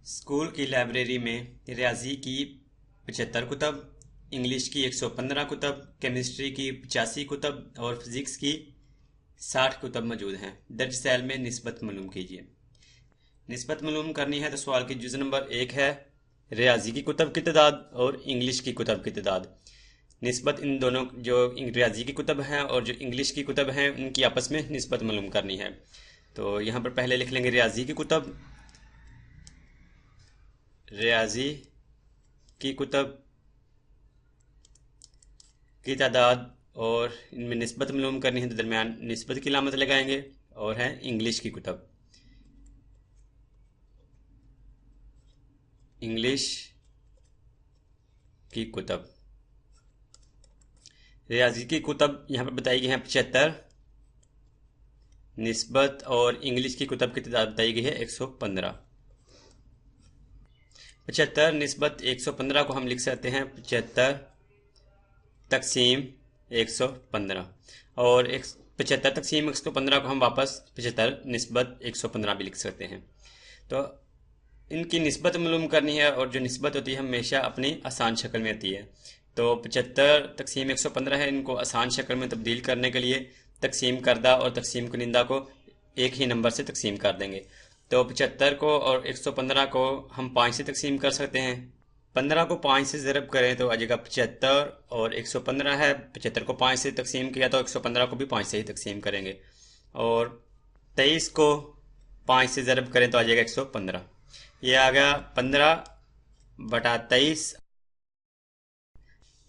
School की library में रियाजी की 75 कुतब, इंग्लिश की 115 कुतब, केमिस्ट्री की 85 कुतब और फिजिक्स की 60 कुतब मौजूद हैं। दर्ज सेल में निस्बत मालूम कीजिए। निस्बत मालूम करनी है तो सवाल की जुज़ नंबर 1 है रियाजी की कुतब की तादाद और इंग्लिश की कुतब की तादाद। निस्बत इन दोनों जो रियाजी की कुतब हैं और जो इंग्लिश की कुतब हैं उनकी आपस में निस्बत मालूम करनी है। तो यहाँ पर पहले लिख लेंगे रियाजी की कुतब, रियाजी की कुतब की तादाद, और इनमें निस्बत मालूम करनी है तो दरमियान निस्बत की अलामत लगाएंगे। और है इंग्लिश की कुतब, इंग्लिश की कुतब। रियाजी की कुतब यहाँ पर बताई गई है 75, निस्बत और इंग्लिश की कुतब की तादाद बताई गई है 115। 75 निस्बत 115 को हम लिख सकते हैं 75 तकसीम 115, और 75 तकसीम 115 को हम वापस 75 निस्बत 115 भी लिख सकते हैं। तो इनकी निस्बत मालूम करनी है, और जो निस्बत होती है हमेशा अपनी आसान शक्ल में होती है। तो 75 तकसीम 115 है, इनको आसान शक्ल में तब्दील करने के लिए तकसीम करदा और तकसीम कुनिंदा को एक ही नंबर से तकसीम कर देंगे। तो 75 को और 115 को हम 5 से तकसीम कर सकते हैं। 15 को 5 से ज़रब करें तो आ जाएगा 75, और 115 है 75 को 5 से तकसीम किया तो 115 को भी 5 से ही तकसीम करेंगे। और 23 को 5 से ज़रब करें तो आ जाएगा 115। ये आ गया 15/23।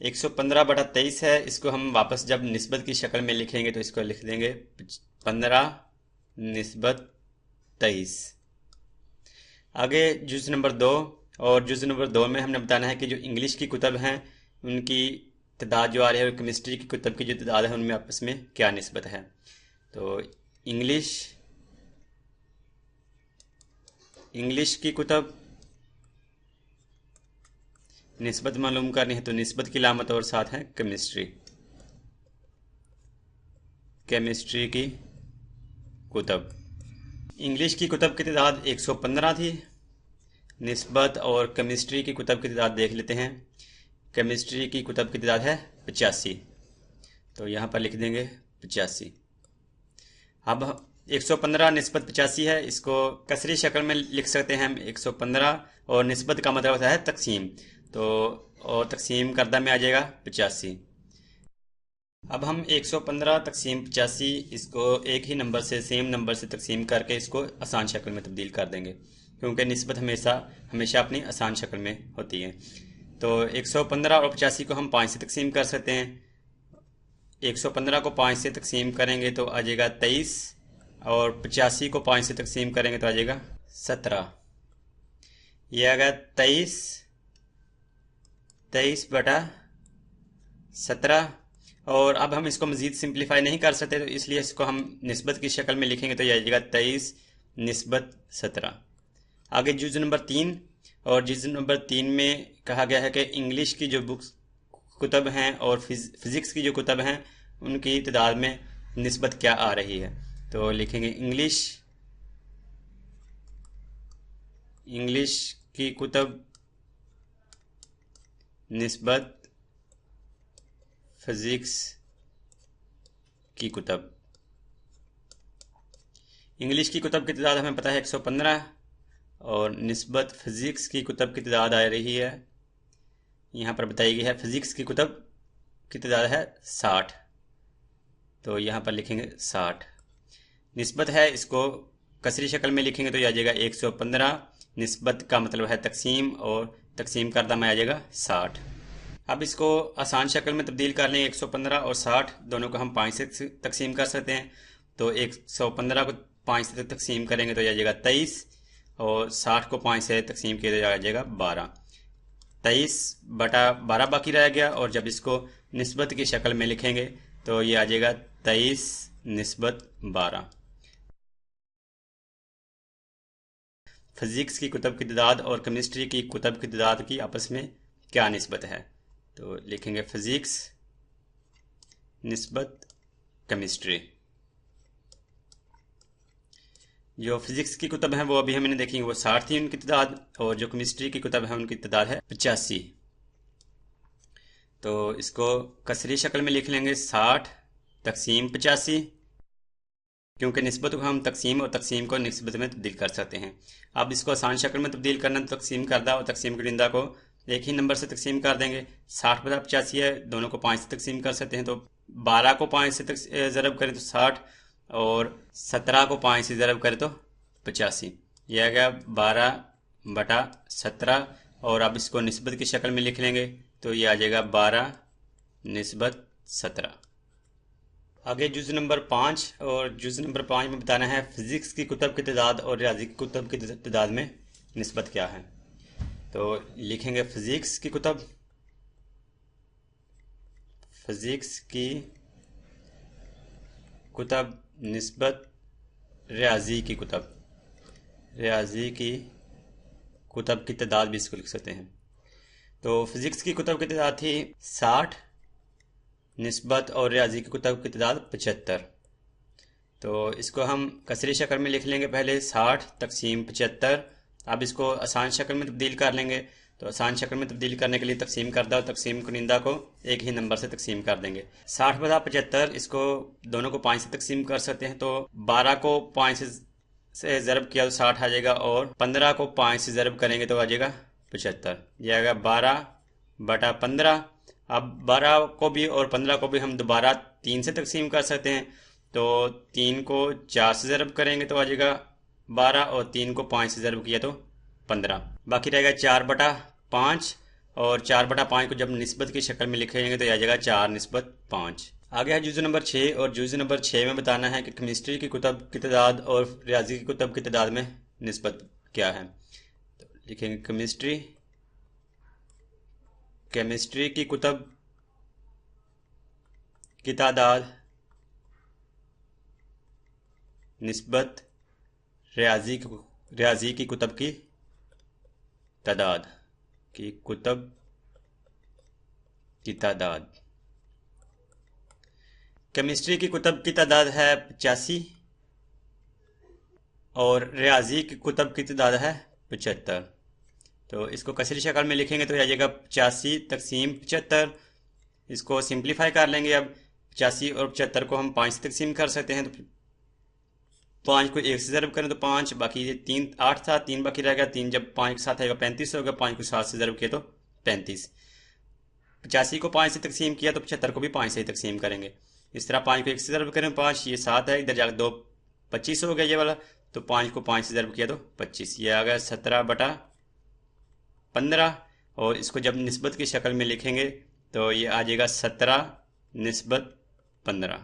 115/23 है, इसको हम वापस जब निस्बत की शक्ल में लिखेंगे तो इसको लिख देंगे 15 निस्बत 23। आगे जुज़ नंबर 2, और जुज़ नंबर 2 में हमने बताना है कि जो इंग्लिश की कुतब हैं उनकी तादाद जो आ रही है, और केमिस्ट्री की कुतब की जो तादाद है उनमें आपस में क्या निस्बत है। तो इंग्लिश की कुतब निस्बत मालूम करनी है तो निस्बत की लामत और साथ है केमिस्ट्री की कुतब। इंग्लिश की कुतब की तादाद 115 थी। निस्बत और केमिस्ट्री की कुतब की तादाद देख लेते हैं। केमिस्ट्री की कुतब की तादाद है 85, तो यहाँ पर लिख देंगे 85। अब 115 निस्बत 85 है, इसको कसरी शक्ल में लिख सकते हैं हम 115, और निस्बत का मतलब होता है तकसीम, तो और तकसीम करदा में आ जाएगा 85। अब हम 115 तकसीम 85 इसको एक ही नंबर से सेम नंबर से तकसीम करके इसको आसान शक्ल में तब्दील कर देंगे, क्योंकि निस्बत हमेशा अपनी आसान शक्ल में होती है। तो 115 और 85 को हम 5 से तकसीम कर सकते हैं। 115 को 5 से तकसीम करेंगे तो आ जाएगा 23, और 85 को 5 से तकसीम करेंगे तो आ जाएगा 17। यह आ गया 23/17। और अब हम इसको मज़ीद सिंप्लीफाई नहीं कर सकते, तो इसलिए इसको हम निस्बत की शक्ल में लिखेंगे तो यह आ जाएगा 23 निस्बत 17। आगे जुज़ नंबर 3, और जुज़ नंबर 3 में कहा गया है कि इंग्लिश की जो बुक्स कुतब हैं और फिज़िक्स की जो कुतब हैं उनकी तादाद में निस्बत क्या आ रही है। तो लिखेंगे इंग्लिश की कुतब निस्बत फिज़िक्स की कुतब। इंग्लिश की कुतब की तादाद हमें पता है 115, और निस्बत फिज़िक्स की कुतब की तादाद आ रही है, यहाँ पर बताई गई है फिज़िक्स की कुतब की तादाद है 60, तो यहाँ पर लिखेंगे 60। निस्बत है, इसको कसरी शक्ल में लिखेंगे तो यह आ जाएगा 115। निस्बत का मतलब है तकसीम, और तकसीम करदा में आ जाएगा 60। अब इसको आसान शक्ल में तब्दील कर लें। 115 और 60 दोनों को हम 5 से तकसीम कर सकते हैं। तो 115 को 5 से तकसीम करेंगे तो यह आ जाएगा 23, और 60 को 5 से तकसीम किया तो आ जाएगा 12। 23/12 बाकी रह गया, और जब इसको निस्बत की शक्ल में लिखेंगे तो ये आ जाएगा 23 निस्बत 12। फिज़िक्स की कुतब की तादाद और केमिस्ट्री की कुतब की तादाद की आपस में क्या निस्बत है। तो लिखेंगे फिज़िक्स निस्बत केमिस्ट्री। जो फिजिक्स की कुतब हैं वो अभी हमने देखी, वो 60 थी उनकी तादाद, और जो केमिस्ट्री की कुतब है उनकी तादाद है 85। तो इसको कसरी शक्ल में लिख लेंगे 60 तकसीम 85, क्योंकि निस्बत को हम तकसीम और तकसीम को निस्बत में तब्दील कर सकते हैं। अब इसको आसान शक्ल में तब्दील करना तो तकसीम करदा और तकसीम करिंदा को एक ही नंबर से तकसीम कर देंगे। 60/85 है, दोनों को 5 से तकसीम कर सकते हैं, तो 12 को 5 से ज़रब करें तो 60, और 17 को 5 से ज़रब करें तो 85। यह आ गया 12/17। और अब इसको निस्बत की शक्ल में लिख लेंगे तो ये आ जाएगा 12/17। आगे जुज़ नंबर 5, और जुज़ नंबर 5 में बताना है फिज़िक्स की कुतब की तादाद और रियाजी की कुतब की तादाद में निस्बत क्या है। तो लिखेंगे फिज़िक्स की कुतब, फिज़िक्स की कुतब निस्बत रियाजी की कुतब, रियाजी की कुतब की तादाद भी इसको लिख सकते हैं। तो फिज़िक्स की कुतब की तादाद थी 60, निस्बत और रियाजी की कुतब की तादाद 75। तो इसको हम कसरी शक्ल में लिख लेंगे पहले 60 तकसीम 75। अब इसको आसान शक्ल में तब्दील कर लेंगे, तो आसान शक्ल में तब्दील करने के लिए तकसीम करदा और तकसीम कुनिंदा को एक ही नंबर से तकसीम कर देंगे। 60/75 इसको दोनों को 5 से तकसीम कर सकते हैं, तो 12 को 5 से ज़रब किया तो 60 आ जाएगा, और 15 को 5 से ज़रब करेंगे तो आ जाएगा 75। यह आएगा 12/15। अब 12 को भी और 15 को भी हम दोबारा 3 से तकसीम कर सकते हैं, तो 3 को 4 से ज़रब करेंगे तो आ जाएगा 12, और 3 को 5 से ज़रब किया तो 15। बाकी रहेगा 4/5, और 4/5 को जब निस्बत की शक्ल में लिखेंगे तो आ जाएगा 4/5। आगे है जुज़ नंबर 6, और जुज़ नंबर 6 में बताना है कि केमिस्ट्री की कुतब की तादाद और रियाजी की कुतब की तादाद में निस्बत क्या है। तो लिखेंगे केमिस्ट्री की कुतब की तादाद निस्बत रियाजी की कुतब की तादाद केमिस्ट्री की कुतब की तादाद है 85, और रियाजी की कुतब की तादाद है 75। तो इसको कसरी शक्ल में लिखेंगे तो आ जाएगा 85 तकसीम 75। इसको सिंप्लीफाई कर लेंगे। अब 85 और 75 को हम 5 से तकसीम कर सकते हैं, तो 5 को 1 से ज़रब करें तो 5, बाकी ये 3 8 था, 3 बाकी रह गया, 3 जब 5 के साथ आएगा 35 होगा, 5 को 7 से ज़रब किया तो 35। 85 को 5 से तकसीम किया तो 75 को भी 5 से ही तकसीम करेंगे। इस तरह 5 को 1 से ज़रब करें 5, ये 7 है, इधर जाकर 2 25 हो गया ये वाला, तो 5 को 5 से ज़रब किया तो 25। ये आ गया 17/15। और इसको जब निस्बत की शक्ल में लिखेंगे तो ये आ जाएगा 17/15।